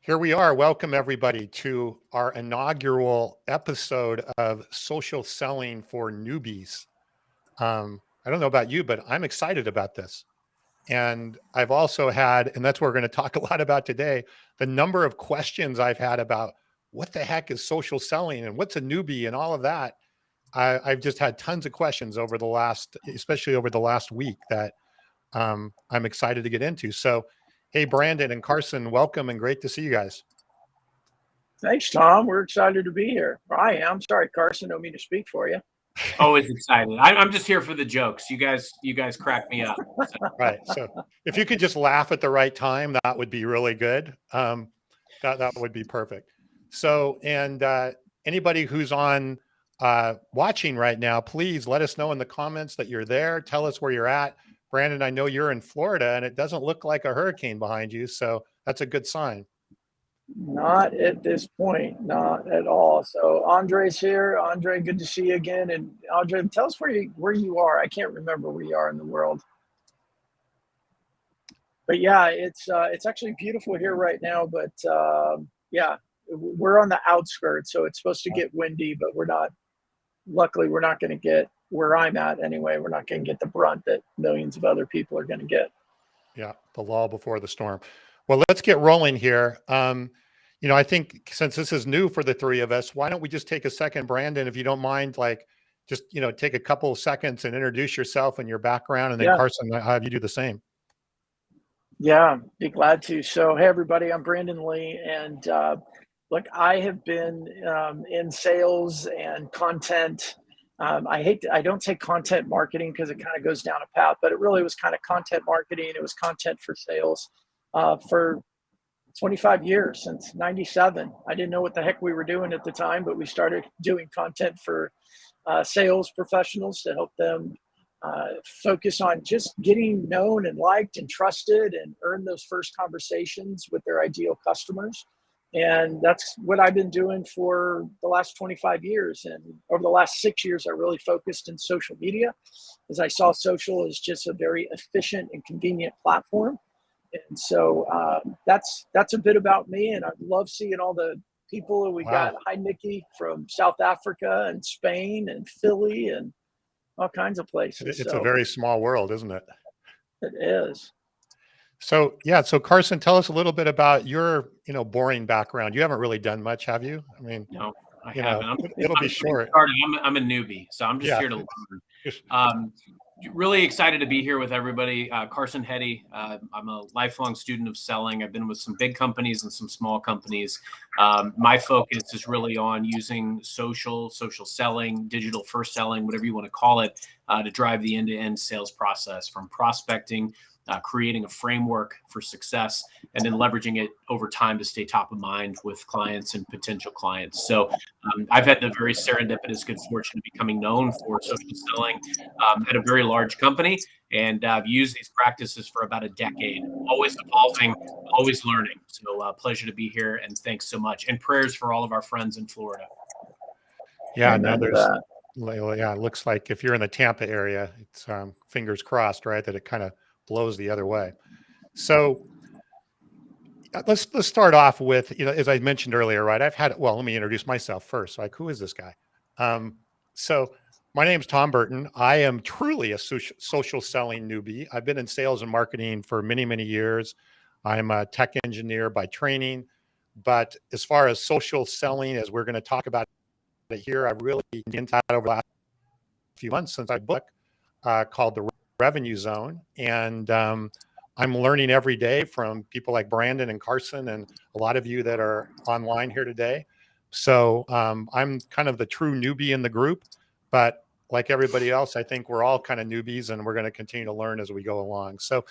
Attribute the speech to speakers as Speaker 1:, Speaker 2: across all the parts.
Speaker 1: Here we are. Welcome everybody to our inaugural episode of Social Selling for Newbies. I don't know about you, but I'm excited about this. And I've also had, and that's what we're going to talk a lot about today, the number of questions I've had about what the heck is social selling and what's a newbie and all of that. I've just had tons of questions over the last, especially over the last week that I'm excited to get into. So, hey, Brandon and Carson, welcome and great to see you guys.
Speaker 2: Thanks, Tom. We're excited to be here. I am. Sorry, Carson, don't mean to speak for you.
Speaker 3: Always excited. I'm just here for the jokes. You guys crack me up.
Speaker 1: So. Right. So if you could just laugh at the right time, that would be really good. That would be perfect. So, and anybody who's on watching right now, please let us know in the comments that you're there. Tell us where you're at. Brandon, I know you're in Florida and it doesn't look like a hurricane behind you. So that's a good sign.
Speaker 2: Not at this point, not at all. So Andre's here. Andre, good to see you again. And Andre, tell us where you are. I can't remember where you are in the world. But yeah, it's actually beautiful here right now. But yeah, we're on the outskirts, so it's supposed to get windy, but we're not. Luckily, we're not going to get where I'm at anyway. We're not going to get the brunt that millions of other people are going to get.
Speaker 1: Yeah, the lull before the storm. Well, let's get rolling here. I think since this is new for the three of us, why don't we just take a second, Brandon, if you don't mind, just take a couple of seconds and introduce yourself and your background, and then Carson, I'll have you do the same.
Speaker 2: Yeah, be glad to. So, hey, everybody, I'm Brandon Lee, and look, I have been in sales and content. I don't say content marketing because it kind of goes down a path, but it really was kind of content marketing. It was content for sales for 25 years, since 97. I didn't know what the heck we were doing at the time, but we started doing content for sales professionals to help them focus on just getting known and liked and trusted and earn those first conversations with their ideal customers. And that's what I've been doing for the last 25 years. And over the last 6 years, I really focused in social media, as I saw social as just a very efficient and convenient platform. And so that's a bit about me. And I love seeing all the people that we got. Hi, Nikki from South Africa and Spain and Philly and all kinds of places.
Speaker 1: It's a very small world, isn't it?
Speaker 2: It is.
Speaker 1: So, yeah. So Carson, tell us a little bit about your, boring background. You haven't really done much, have you? I mean,
Speaker 3: no, I haven't.
Speaker 1: It'll be short.
Speaker 3: I'm a newbie, so I'm just here to learn. Really excited to be here with everybody. Carson Hetty. I'm a lifelong student of selling. I've been with some big companies and some small companies. My focus is really on using social selling, digital first selling, whatever you want to call it, to drive the end-to-end sales process from prospecting, creating a framework for success, and then leveraging it over time to stay top of mind with clients and potential clients. So I've had the very serendipitous good fortune of becoming known for social selling at a very large company. And I've used these practices for about a decade, always evolving, always learning. So pleasure to be here. And thanks so much. And prayers for all of our friends in Florida.
Speaker 1: Yeah, it looks like if you're in the Tampa area, it's fingers crossed, right, that it kind of blows the other way. So let's start off with, as I mentioned earlier, right, let me introduce myself first. Like, who is this guy? So my name's Tom Burton. I am truly a social selling newbie. I've been in sales and marketing for many, many years. I'm a tech engineer by training, but as far as social selling, as we're going to talk about it here, I've really been into that over the last few months since I book called The Revenue Zone. And I'm learning every day from people like Brandon and Carson and a lot of you that are online here today. So I'm kind of the true newbie in the group, but like everybody else, I think we're all kind of newbies and we're going to continue to learn as we go along. So,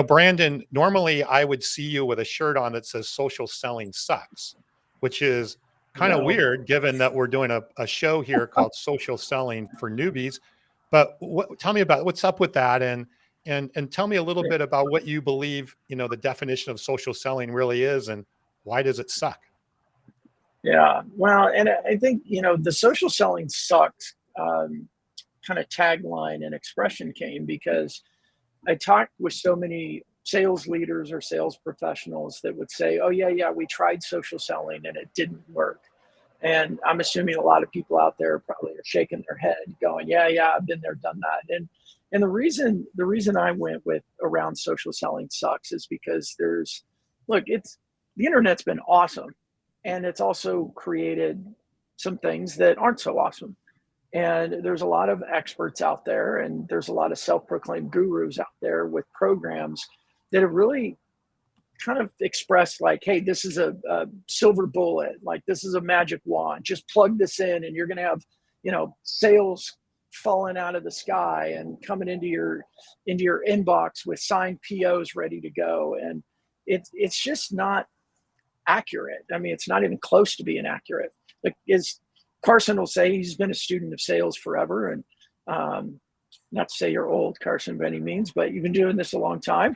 Speaker 1: Brandon, normally I would see you with a shirt on that says social selling sucks, which is kind of weird given that we're doing a show here called Social Selling for Newbies. But tell me about what's up with that, and tell me a little bit about what you believe, the definition of social selling really is, and why does it suck?
Speaker 2: Yeah, well, and I think, the social selling sucks kind of tagline and expression came because I talked with so many sales leaders or sales professionals that would say, oh yeah, we tried social selling and it didn't work. And I'm assuming a lot of people out there probably are shaking their head going, yeah, I've been there, done that. And the reason I went with around social selling sucks is because the internet's been awesome, and it's also created some things that aren't so awesome. And there's a lot of experts out there, and there's a lot of self-proclaimed gurus out there with programs that have really kind of expressed like, hey, this is a silver bullet, like this is a magic wand, just plug this in and you're going to have, sales falling out of the sky and coming into your inbox with signed POs ready to go. And it's just not accurate. I mean, it's not even close to being accurate. Like, as Carson will say, he's been a student of sales forever. And not to say you're old, Carson, by any means, but you've been doing this a long time.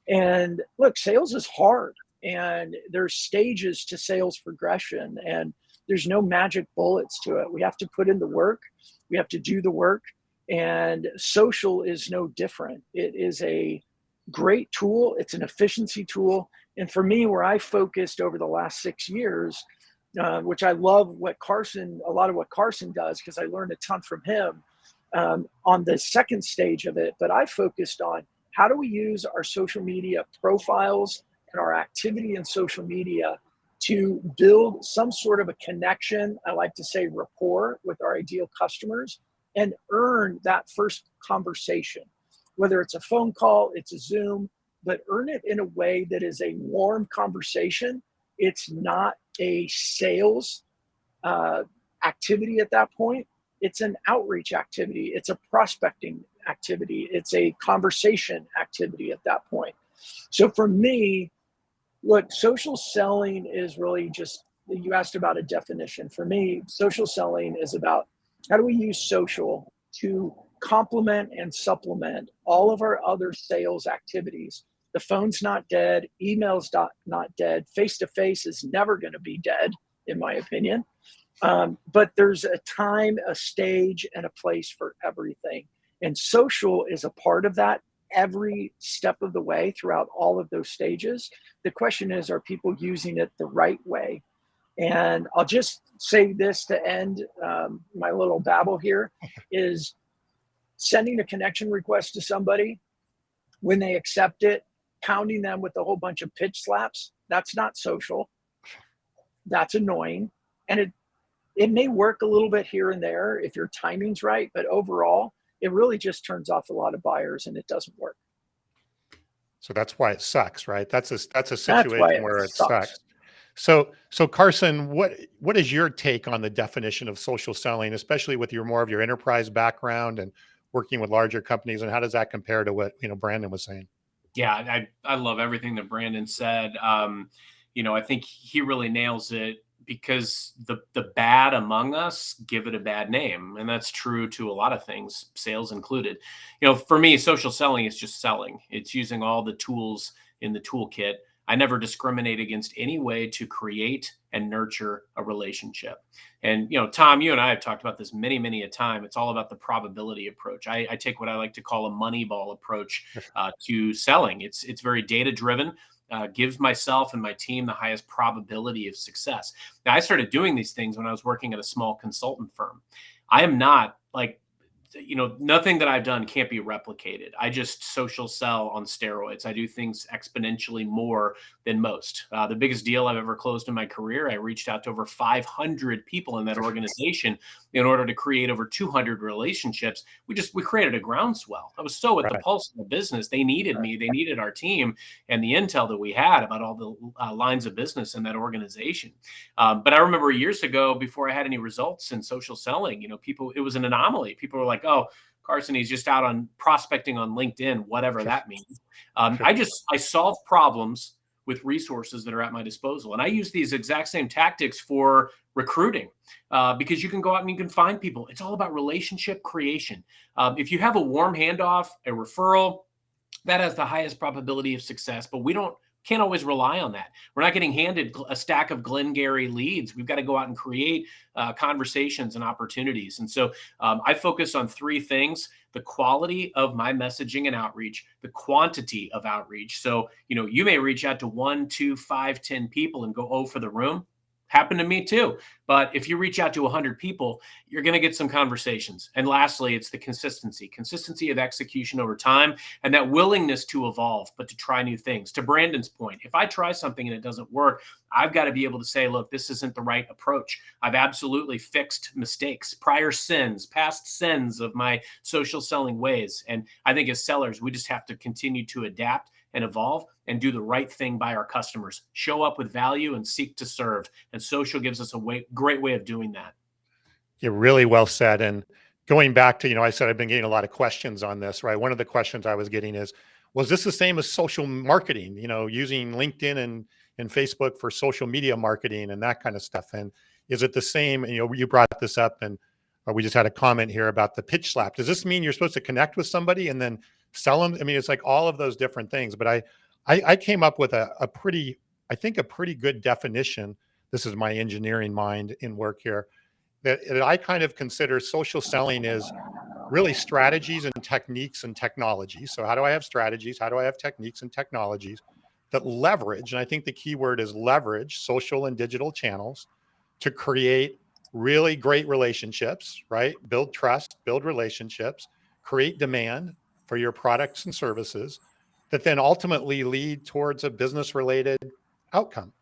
Speaker 2: And look, sales is hard, and there's stages to sales progression, and there's no magic bullets to it. We have to put in the work. We have to do the work, and social is no different. It is a great tool. It's an efficiency tool. And for me, where I focused over the last 6 years, which I love a lot of what Carson does, because I learned a ton from him on the second stage of it. But I focused on, how do we use our social media profiles and our activity in social media to build some sort of a connection, I like to say rapport, with our ideal customers, and earn that first conversation, whether it's a phone call, it's a Zoom, but earn it in a way that is a warm conversation. It's not a sales activity at that point. It's an outreach activity. It's a prospecting activity. It's a conversation activity at that point. So for me, look, social selling is really just, you asked about a definition. For me, social selling is about, how do we use social to complement and supplement all of our other sales activities? The phone's not dead. Email's not dead. Face-to-face is never going to be dead, in my opinion. But there's a time, a stage, and a place for everything. And social is a part of that every step of the way throughout all of those stages. The question is, are people using it the right way? And I'll just say this to end my little babble here, is sending a connection request to somebody, when they accept it, pounding them with a whole bunch of pitch slaps. That's not social. That's annoying. And it may work a little bit here and there if your timing's right, but overall, it really just turns off a lot of buyers, and it doesn't work.
Speaker 1: So that's why it sucks, right? That's a situation where it sucks. So Carson, what is your take on the definition of social selling, especially with more of your enterprise background and working with larger companies, and how does that compare to what Brandon was saying?
Speaker 3: Yeah, I love everything that Brandon said. I think he really nails it, because the bad among us give it a bad name. And that's true to a lot of things, sales included. For me, social selling is just selling. It's using all the tools in the toolkit. I never discriminate against any way to create and nurture a relationship. And, Tom, you and I have talked about this many, many a time. It's all about the probability approach. I take what I like to call a Moneyball approach to selling. It's very data driven. Gives myself and my team the highest probability of success. Now, I started doing these things when I was working at a small consultant firm. I am not like, nothing that I've done can't be replicated. I just social sell on steroids. I do things exponentially more than most. The biggest deal I've ever closed in my career, I reached out to over 500 people in that organization in order to create over 200 relationships. We created a groundswell. I was so at the pulse of the business. They needed me. They needed our team and the intel that we had about all the lines of business in that organization. But I remember years ago, before I had any results in social selling, it was an anomaly. People were like, oh, Carson, he's just out on prospecting on LinkedIn, whatever that means. I solve problems with resources that are at my disposal. And I use these exact same tactics for recruiting because you can go out and you can find people. It's all about relationship creation. If you have a warm handoff, a referral, that has the highest probability of success, but we don't Can't always rely on that. We're not getting handed a stack of Glengarry leads. We've got to go out and create conversations and opportunities. And so I focus on three things: the quality of my messaging and outreach, the quantity of outreach. So, you may reach out to 1, 2, 5, 10 people and go, oh, for the room. Happened to me too. But if you reach out to 100 people, you're going to get some conversations. And lastly, it's the consistency of execution over time, and that willingness to evolve, but to try new things. To Brandon's point, if I try something and it doesn't work, I've got to be able to say, look, this isn't the right approach. I've absolutely fixed mistakes, prior sins, past sins of my social selling ways. And I think as sellers, we just have to continue to adapt and evolve and do the right thing by our customers. Show up with value and seek to serve. And social gives us a great way of doing that.
Speaker 1: You're really well said. And going back to, I said I've been getting a lot of questions on this, right? One of the questions I was getting is, was this the same as social marketing, using LinkedIn and Facebook for social media marketing and that kind of stuff? And is it the same? And, you brought this up, and we just had a comment here about the pitch slap. Does this mean you're supposed to connect with somebody and then sell them? I mean, it's like all of those different things, but I came up with a pretty good definition. This is my engineering mind in work here, that I kind of consider social selling is really strategies and techniques and technology. So how do I have strategies? How do I have techniques and technologies that leverage, and I think the key word is leverage, social and digital channels to create really great relationships, right? Build trust, build relationships, create demand for your products and services that then ultimately lead towards a business related outcome,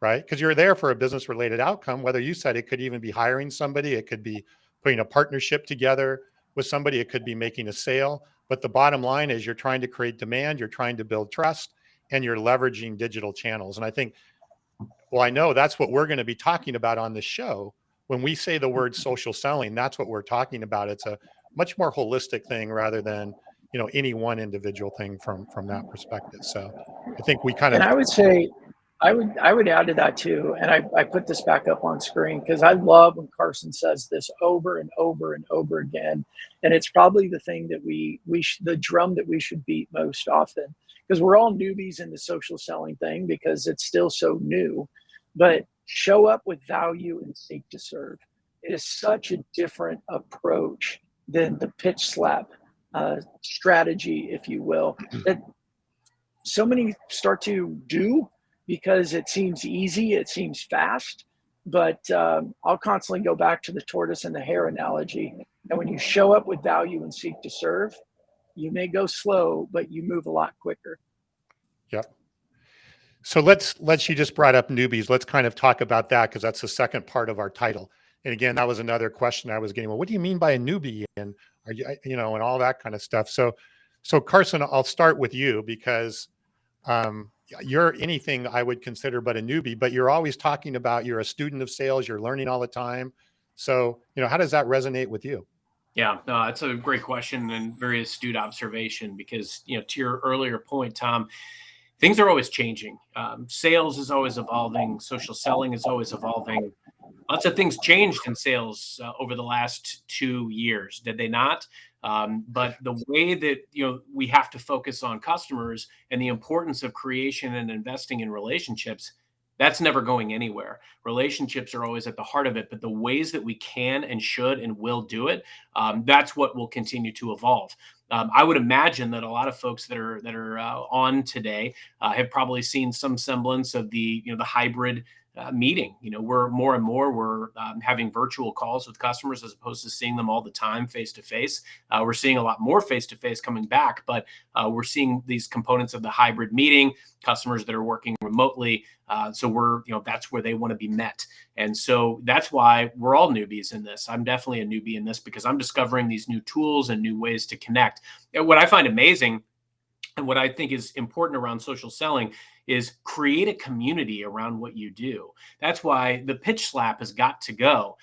Speaker 1: right? Because you're there for a business related outcome, whether you said it could even be hiring somebody, it could be putting a partnership together with somebody, it could be making a sale. But the bottom line is you're trying to create demand, you're trying to build trust, and you're leveraging digital channels. And I think, well, I know that's what we're going to be talking about on the show. When we say the word social selling, that's what we're talking about. It's a much more holistic thing rather than, any one individual thing from that perspective. So I think we kind of,
Speaker 2: and I would say, I would add to that too. And I put this back up on screen because I love when Carson says this over and over and over again. And it's probably the thing that the drum that we should beat most often, because we're all newbies in the social selling thing because it's still so new. But show up with value and seek to serve. It is such a different approach than the pitch slap strategy, if you will, that so many start to do because it seems easy, it seems fast. But I'll constantly go back to the tortoise and the hare analogy. And when you show up with value and seek to serve, you may go slow, but you move a lot quicker.
Speaker 1: Yep. So you just brought up newbies. Let's kind of talk about that, because that's the second part of our title. And again, that was another question I was getting. Well, what do you mean by a newbie? And are you, and all that kind of stuff. So Carson, I'll start with you, because you're anything I would consider but a newbie, but you're always talking about you're a student of sales, you're learning all the time. So, how does that resonate with you?
Speaker 3: Yeah, no, that's a great question and very astute observation, because, to your earlier point, Tom, things are always changing. Sales is always evolving. Social selling is always evolving. Lots of things changed in sales over the last 2 years, did they not? But the way that we have to focus on customers and the importance of creation and investing in relationships, that's never going anywhere. Relationships are always at the heart of it, but the ways that we can and should and will do it, that's what will continue to evolve. I would imagine that a lot of folks that are on today have probably seen some semblance of the hybrid meeting. We're more and more we're having virtual calls with customers as opposed to seeing them all the time face to face. We're seeing a lot more face to face coming back, but we're seeing these components of the hybrid meeting. Customers that are working remotely, so that's where they want to be met, and so that's why we're all newbies in this. I'm definitely a newbie in this because I'm discovering these new tools and new ways to connect. And what I find amazing, and what I think is important around social selling, is create a community around what you do. That's why the pitch slap has got to go.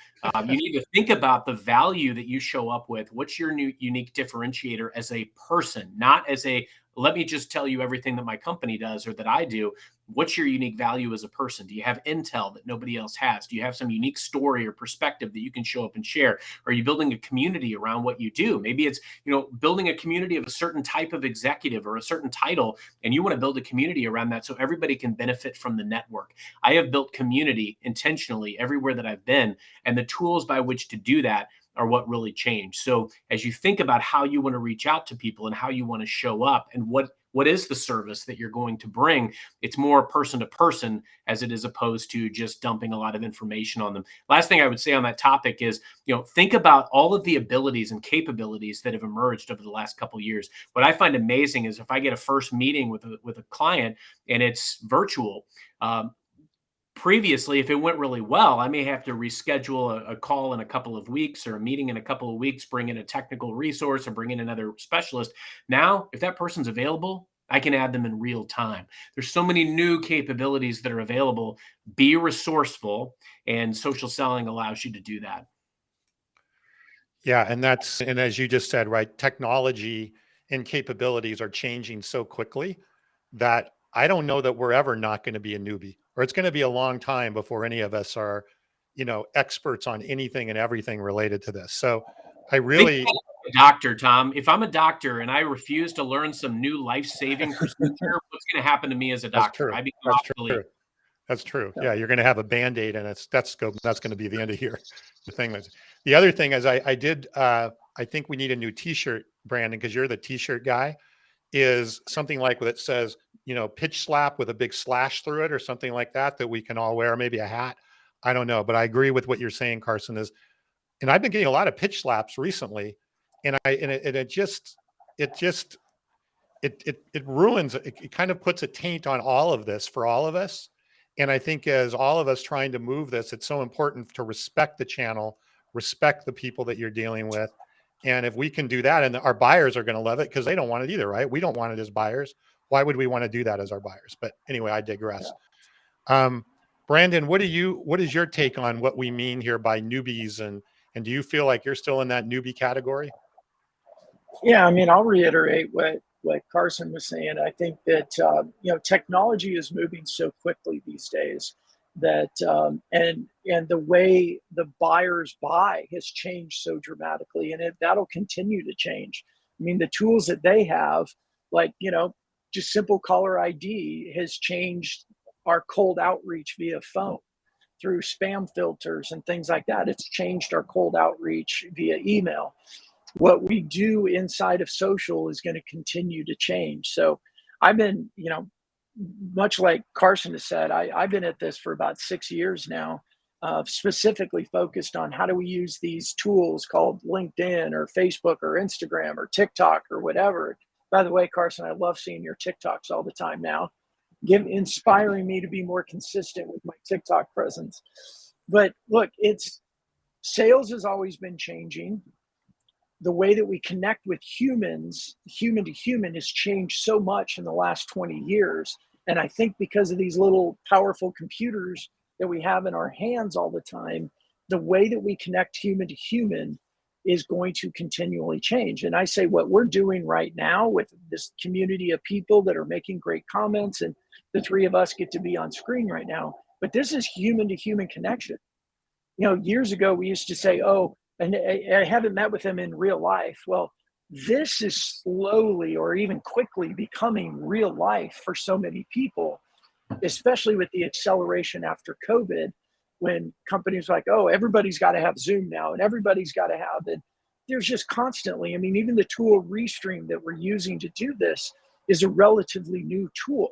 Speaker 3: You need to think about the value that you show up with. What's your new unique differentiator as a person, not as a, let me just tell you everything that my company does or that I do. What's your unique value as a person? Do you have intel that nobody else has? Do you have some unique story or perspective that you can show up and share? Are you building a community around what you do? Maybe it's, building a community of a certain type of executive or a certain title, and you want to build a community around that so everybody can benefit from the network. I have built community intentionally everywhere that I've been, and the tools by which to do that are what really change. So as you think about how you want to reach out to people and how you want to show up and what is the service that you're going to bring, it's more person to person as it is opposed to just dumping a lot of information on them. Last thing I would say on that topic is, think about all of the abilities and capabilities that have emerged over the last couple of years. What I find amazing is if I get a first meeting with a client and it's virtual, previously, if it went really well, I may have to reschedule a call in a couple of weeks or a meeting in a couple of weeks, bring in a technical resource or bring in another specialist. Now, if that person's available, I can add them in real time. There's so many new capabilities that are available. Be resourceful, and social selling allows you to do that.
Speaker 1: Yeah. And as you just said, right, technology and capabilities are changing so quickly that I don't know that we're ever not going to be a newbie, or it's going to be a long time before any of us are, experts on anything and everything related to this. So I really,
Speaker 3: doctor, Tom, if I'm a doctor and I refuse to learn some new life-saving procedure, what's going to happen to me as a doctor?
Speaker 1: True.
Speaker 3: I become
Speaker 1: That's
Speaker 3: obsolete.
Speaker 1: true. That's true. Yeah, you're going to have a Band-Aid and a stethoscope. That's going to be the end of here. The other thing is I think we need a new T-shirt, Brandon, because you're the T-shirt guy. Is something like that says, pitch slap with a big slash through it or something like that we can all wear, maybe a hat. I don't know, but I agree with what you're saying, Carson, and I've been getting a lot of pitch slaps recently, and it ruins, it kind of puts a taint on all of this for all of us. And I think as all of us trying to move this, it's so important to respect the channel, respect the people that you're dealing with. And if we can do that, and our buyers are going to love it because they don't want it either, right? We don't want it as buyers. Why would we want to do that as our buyers? But anyway, I digress. Brandon, what is your take on what we mean here by newbies? And do you feel like you're still in that newbie category?
Speaker 2: Yeah, I mean, I'll reiterate what Carson was saying. I think that technology is moving so quickly these days that and the way the buyers buy has changed so dramatically, and that'll continue to change. I mean, the tools that they have, like just simple caller ID, has changed our cold outreach via phone through spam filters and things like that. It's changed our cold outreach via email. What we do inside of social is going to continue to change. So I've been, much like Carson has said, I've been at this for about 6 years now, specifically focused on how do we use these tools called LinkedIn or Facebook or Instagram or TikTok or whatever. By the way, Carson, I love seeing your TikToks all the time now, inspiring me to be more consistent with my TikTok presence. But look, sales has always been changing. The way that we connect with humans, human to human, has changed so much in the last 20 years. And I think because of these little powerful computers that we have in our hands all the time, the way that we connect human to human is going to continually change. And I say what we're doing right now with this community of people that are making great comments, and the three of us get to be on screen right now, but this is human to human connection. Years ago, we used to say, oh, and I haven't met with them in real life. Well, this is slowly or even quickly becoming real life for so many people, especially with the acceleration after COVID, when companies are like, oh, everybody's got to have Zoom now and everybody's got to have it. There's just constantly, I mean, even the tool Restream that we're using to do this is a relatively new tool.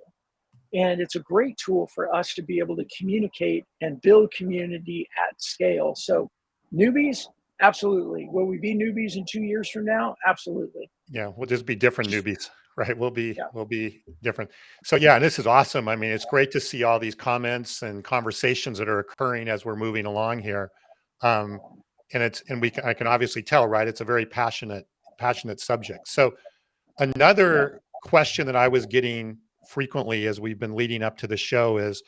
Speaker 2: And it's a great tool for us to be able to communicate and build community at scale. So newbies, absolutely. Will we be newbies in 2 years from now? Absolutely.
Speaker 1: Yeah, we'll just be different newbies, right? We'll be different. So yeah, this is awesome. I mean, it's great to see all these comments and conversations that are occurring as we're moving along here. And I can obviously tell, right? It's a very passionate subject. So another question that I was getting frequently as we've been leading up to the show is,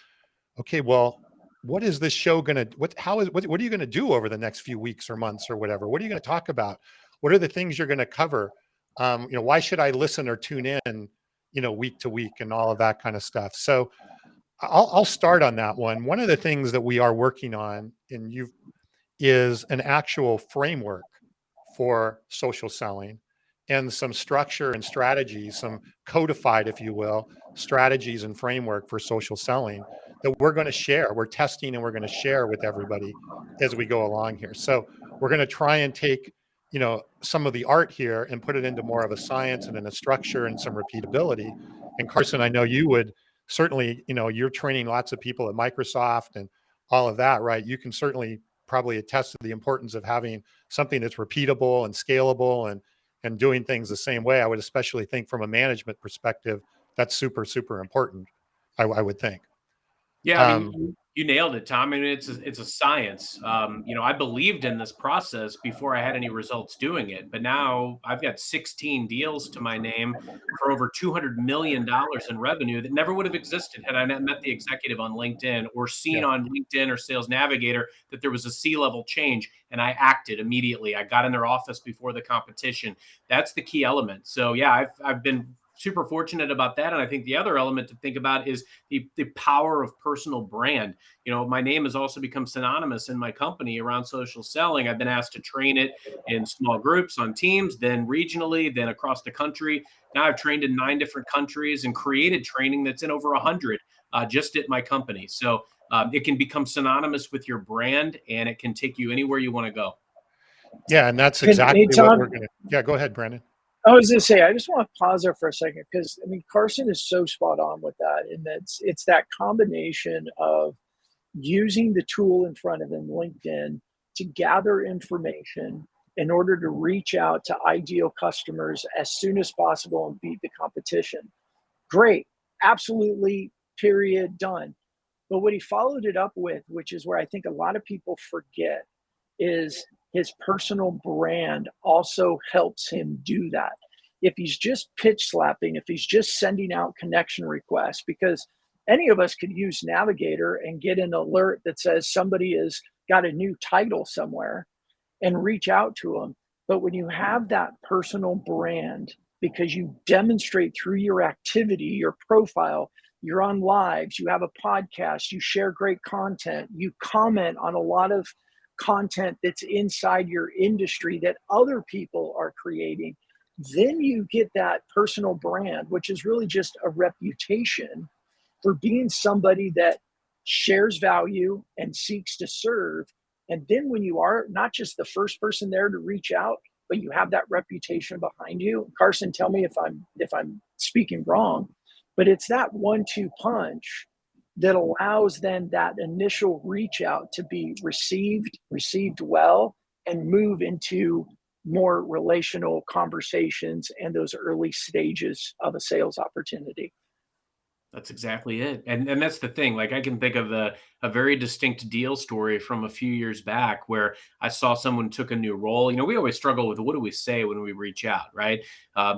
Speaker 1: okay, well, what is this show going to, what are you going to do over the next few weeks or months or whatever? What are you going to talk about? What are the things you're going to cover? Why should I listen or tune in, week to week and all of that kind of stuff? So I'll start on that one. One of the things that we are working on, is an actual framework for social selling and some structure and strategies, some codified, if you will, strategies and framework for social selling that we're going to share. We're testing and we're going to share with everybody as we go along here. So we're going to try and take, some of the art here and put it into more of a science and in a structure and some repeatability. And Carson, I know you would certainly, you're training lots of people at Microsoft and all of that, right? You can certainly probably attest to the importance of having something that's repeatable and scalable and doing things the same way. I would especially think from a management perspective, that's super, super important. I would think.
Speaker 3: Yeah, I mean, you nailed it, Tom. I mean, it's a science. I believed in this process before I had any results doing it, but now I've got 16 deals to my name for over $200 million in revenue that never would have existed had I not met the executive on LinkedIn or seen on LinkedIn or Sales Navigator that there was a C-level change, and I acted immediately. I got in their office before the competition. That's the key element. So yeah, I've been super fortunate about that. And I think the other element to think about is the power of personal brand. My name has also become synonymous in my company around social selling. I've been asked to train it in small groups, on teams, then regionally, then across the country. Now I've trained in 9 different countries and created training that's in over 100 just at my company. So it can become synonymous with your brand and it can take you anywhere you want to go.
Speaker 1: Yeah. And that's exactly what we're going to, go ahead, Brandon.
Speaker 2: I was going to say, I just want to pause there for a second because Carson is so spot on with that, and it's that combination of using the tool in front of him, LinkedIn, to gather information in order to reach out to ideal customers as soon as possible and beat the competition. Great, absolutely, period, done. But what he followed it up with, which is where I think a lot of people forget, is his personal brand also helps him do that. If he's just pitch slapping, if he's just sending out connection requests, because any of us could use Navigator and get an alert that says somebody has got a new title somewhere and reach out to them. But when you have that personal brand, because you demonstrate through your activity, your profile, you're on lives, you have a podcast, you share great content, you comment on a lot of content that's inside your industry that other people are creating, then you get that personal brand, which is really just a reputation for being somebody that shares value and seeks to serve. And then when you are not just the first person there to reach out, but you have that reputation behind you. Carson, tell me if I'm speaking wrong, but it's that 1-2 punch that allows then that initial reach out to be received well, and move into more relational conversations and those early stages of a sales opportunity.
Speaker 3: That's exactly it. And that's the thing. Like I can think of a very distinct deal story from a few years back where I saw someone took a new role. We always struggle with what do we say when we reach out, right?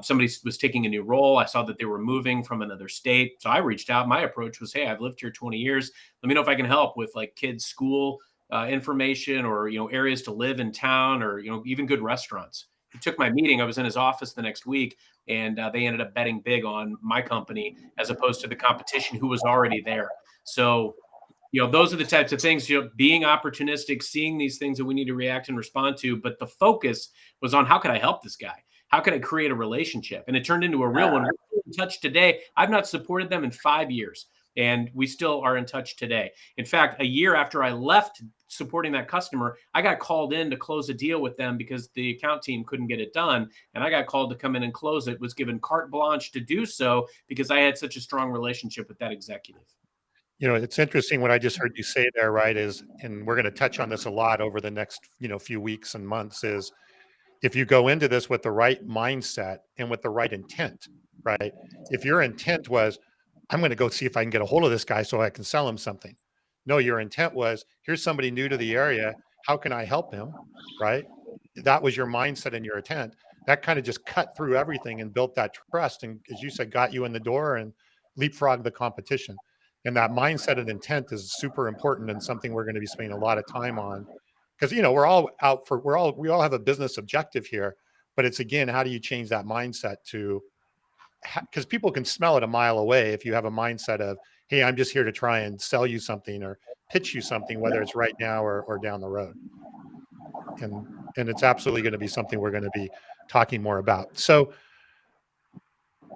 Speaker 3: Somebody was taking a new role. I saw that they were moving from another state. So I reached out. My approach was, hey, I've lived here 20 years. Let me know if I can help with like kids' school information or, areas to live in town or, even good restaurants. He took my meeting. I was in his office the next week, and they ended up betting big on my company as opposed to the competition who was already there. So, those are the types of things, being opportunistic, seeing these things that we need to react and respond to. But the focus was on how could I help this guy? How could I create a relationship? And it turned into a real one. We're in touch today. I've not supported them in 5 years, and we still are in touch today. In fact, a year after I left supporting that customer, I got called in to close a deal with them because the account team couldn't get it done. And I got called to come in and close it, was given carte blanche to do so because I had such a strong relationship with that executive.
Speaker 1: It's interesting what I just heard you say there, right? And we're going to touch on this a lot over the next, few weeks and months, is if you go into this with the right mindset and with the right intent, right? If your intent was, I'm going to go see if I can get a hold of this guy so I can sell him something. No, your intent was, here's somebody new to the area. How can I help him? Right? That was your mindset and your intent. That kind of just cut through everything and built that trust. And as you said, got you in the door and leapfrogged the competition. And that mindset and intent is super important and something we're going to be spending a lot of time on. Because we're all out for we all have a business objective here, but it's again, how do you change that mindset to, because people can smell it a mile away if you have a mindset of, hey, I'm just here to try and sell you something or pitch you something, whether it's right now or down the road. And it's absolutely going to be something we're going to be talking more about. So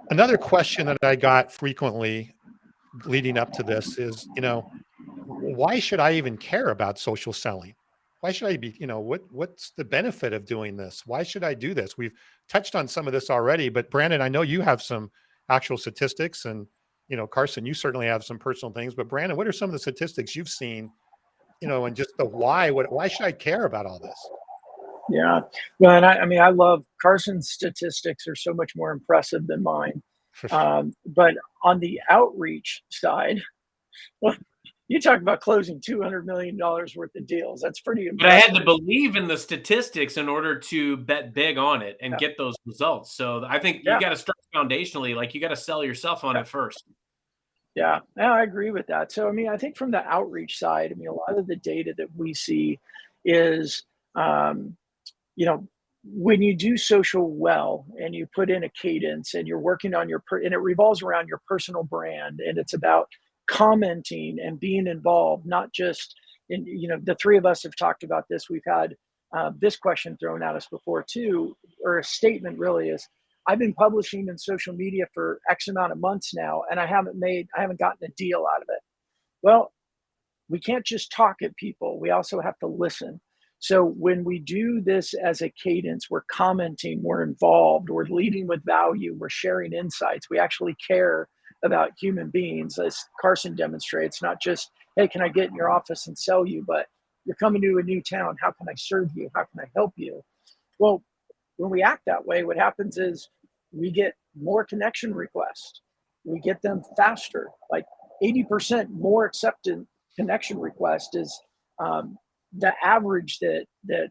Speaker 1: another question that I got frequently leading up to this is, why should I even care about social selling? Why should I be, what's the benefit of doing this? Why should I do this? We've touched on some of this already, but Brandon, I know you have some actual statistics, and, Carson, you certainly have some personal things, but Brandon, what are some of the statistics you've seen, and just the why should I care about all this?
Speaker 2: Yeah. Well, and I mean, I love Carson's statistics are so much more impressive than mine. But on the outreach side, well, you talk about closing $200 million worth of deals. That's pretty impressive.
Speaker 3: But I had to believe in the statistics in order to bet big on it and get those results. So I think you got to start foundationally, like you got to sell yourself on it first.
Speaker 2: Yeah, I agree with that. So, I mean, I think from the outreach side, I mean, a lot of the data that we see is, when you do social well and you put in a cadence and you're working on and it revolves around your personal brand, and it's about commenting and being involved, not just in, the three of us have talked about this. We've had this question thrown at us before too, or a statement really is, I've been publishing in social media for X amount of months now, and I haven't gotten a deal out of it. Well, we can't just talk at people. We also have to listen. So when we do this as a cadence, we're commenting, we're involved, we're leading with value, we're sharing insights. We actually care about human beings, as Carson demonstrates, not just, hey, can I get in your office and sell you, but you're coming to a new town. How can I serve you? How can I help you? Well, when we act that way, what happens is we get more connection requests. We get them faster, like 80% more accepted connection request is the average that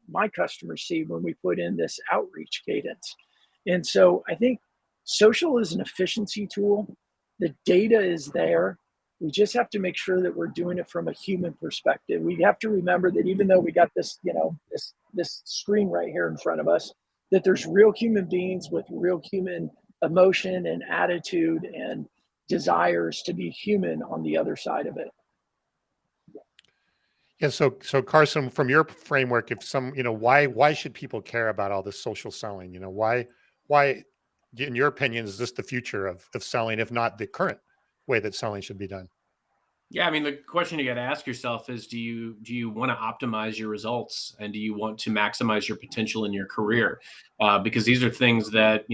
Speaker 2: my customers see when we put in this outreach cadence. And so I think social is an efficiency tool. The data is there. We just have to make sure that we're doing it from a human perspective. We have to remember that even though we got this, this screen right here in front of us, that there's real human beings with real human emotion and attitude and desires to be human on the other side of it.
Speaker 1: Yeah. So Carson, from your framework, if why should people care about all this social selling? Why, in your opinion, is this the future of selling, if not the current way that selling should be done?
Speaker 3: Yeah, I mean, the question you got to ask yourself is, do you want to optimize your results, and do you want to maximize your potential in your career? Because these are things that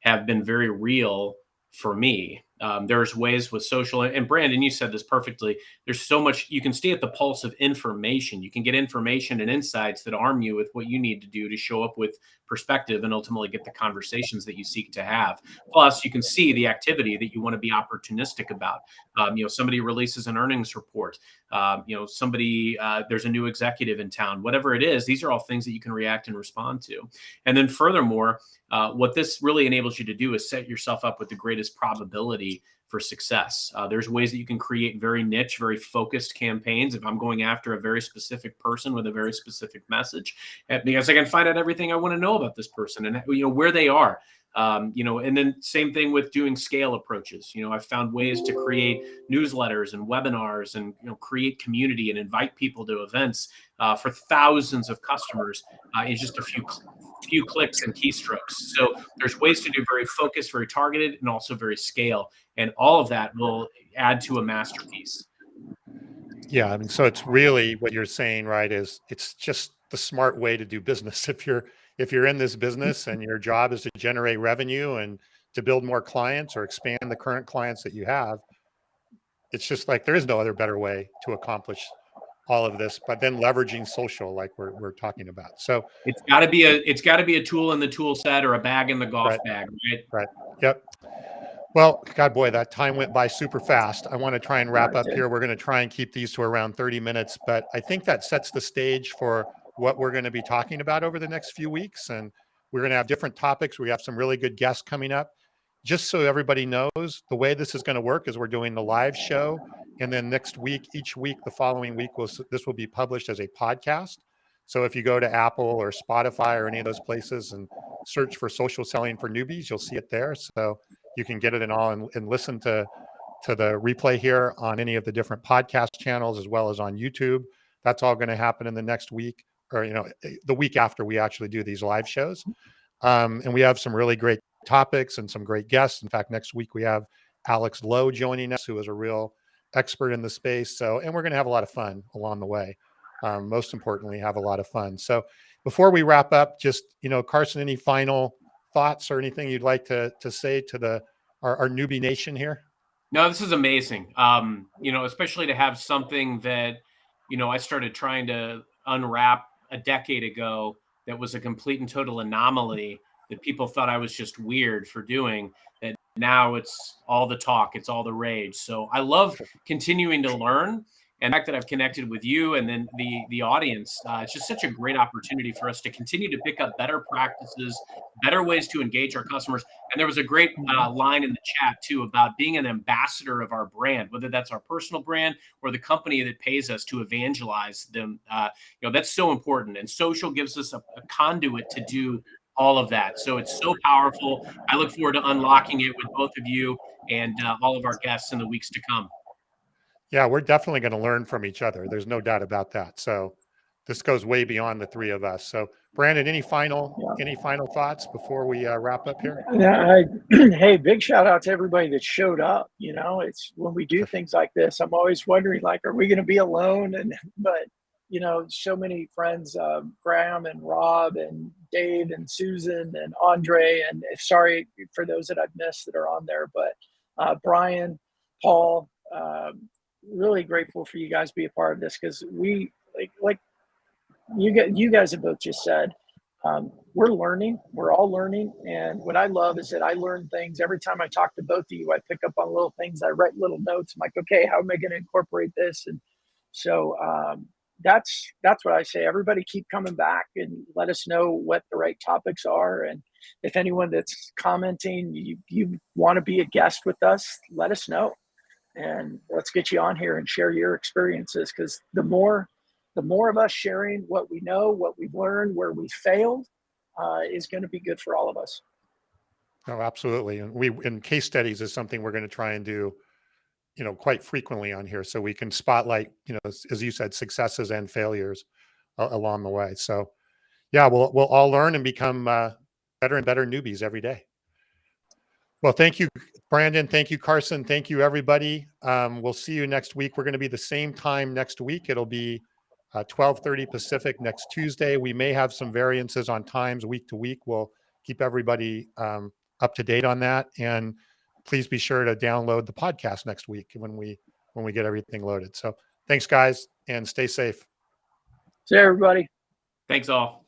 Speaker 3: have been very real for me. There's ways with social, and Brandon, you said this perfectly. There's so much you can stay at the pulse of information. You can get information and insights that arm you with what you need to do to show up with perspective and ultimately get the conversations that you seek to have. Plus, you can see the activity that you want to be opportunistic about. Somebody releases an earnings report. Somebody there's a new executive in town. Whatever it is, these are all things that you can react and respond to. And then furthermore, what this really enables you to do is set yourself up with the greatest probability for success. There's ways that you can create very niche, very focused campaigns. If I'm going after a very specific person with a very specific message, because I can find out everything I want to know about this person and where they are. And then same thing with doing scale approaches. I've found ways to create newsletters and webinars and, create community and invite people to events for thousands of customers in just a few clicks and keystrokes. So there's ways to do very focused, very targeted, and also very scale. And all of that will add to a masterpiece.
Speaker 1: Yeah. I mean, so it's really what you're saying, right? Is it's just the smart way to do business. If you're in this business and your job is to generate revenue and to build more clients or expand the current clients that you have, it's just like there is no other better way to accomplish all of this, but then leveraging social like we're talking about. So
Speaker 3: it's got to be a tool in the tool set or a bag in the golf bag, right?
Speaker 1: Right. Yep. Well, God, boy, that time went by super fast. I want to try and wrap up here. We're going to try and keep these to around 30 minutes, but I think that sets the stage for what we're going to be talking about over the next few weeks. And we're going to have different topics. We have some really good guests coming up. Just so everybody knows, the way this is going to work is we're doing the live show. And then next week, each week, the following week, this will be published as a podcast. So if you go to Apple or Spotify or any of those places and search for Social Selling for Newbies, you'll see it there. So you can get it and listen to to the replay here on any of the different podcast channels as well as on YouTube. That's all going to happen in the next week, or the week after we actually do these live shows. And we have some really great topics and some great guests. In fact, next week we have Alex Lowe joining us, who is a real expert in the space. And we're going to have a lot of fun along the way. Most importantly, have a lot of fun. So before we wrap up, just, Carson, any final thoughts or anything you'd like to say to our newbie nation here?
Speaker 3: No, this is amazing. Especially to have something that, I started trying to unwrap a decade ago that was a complete and total anomaly that people thought I was just weird for doing, that now it's all the talk, it's all the rage. So I love continuing to learn. And the fact that I've connected with you and then the audience, it's just such a great opportunity for us to continue to pick up better practices, better ways to engage our customers. And there was a great line in the chat too about being an ambassador of our brand, whether that's our personal brand or the company that pays us to evangelize them. That's so important. And social gives us a conduit to do all of that. So it's so powerful. I look forward to unlocking it with both of you and all of our guests in the weeks to come.
Speaker 1: Yeah, we're definitely going to learn from each other. There's no doubt about that. So this goes way beyond the three of us. So Brandon, any final thoughts before we wrap up here?
Speaker 2: Yeah, hey, big shout out to everybody that showed up. It's when we do things like this, I'm always wondering, like, are we going to be alone? But so many friends, Graham and Rob and Dave and Susan and Andre, and sorry for those that I've missed that are on there, but Brian, Paul, really grateful for you guys to be a part of this, because we like you guys have both just said, we're learning. We're all learning. And what I love is that I learn things every time I talk to both of you. I pick up on little things. I write little notes. I'm like, okay, how am I going to incorporate this? And so that's what I say. Everybody keep coming back and let us know what the right topics are. And if anyone that's commenting, you want to be a guest with us, let us know. And let's get you on here and share your experiences, because the more of us sharing what we know, what we've learned, where we failed, is going to be good for all of us.
Speaker 1: Oh, absolutely. And case studies is something we're going to try and do, quite frequently on here, so we can spotlight, as you said, successes and failures along the way. So yeah, we'll all learn and become better and better newbies every day. Well, thank you, Brandon. Thank you, Carson. Thank you, everybody. We'll see you next week. We're going to be the same time next week. It'll be 12:30 Pacific next Tuesday. We may have some variances on times week to week. We'll keep everybody up to date on that. And please be sure to download the podcast next week when we get everything loaded. So thanks, guys, and stay safe.
Speaker 2: See you, everybody.
Speaker 3: Thanks all.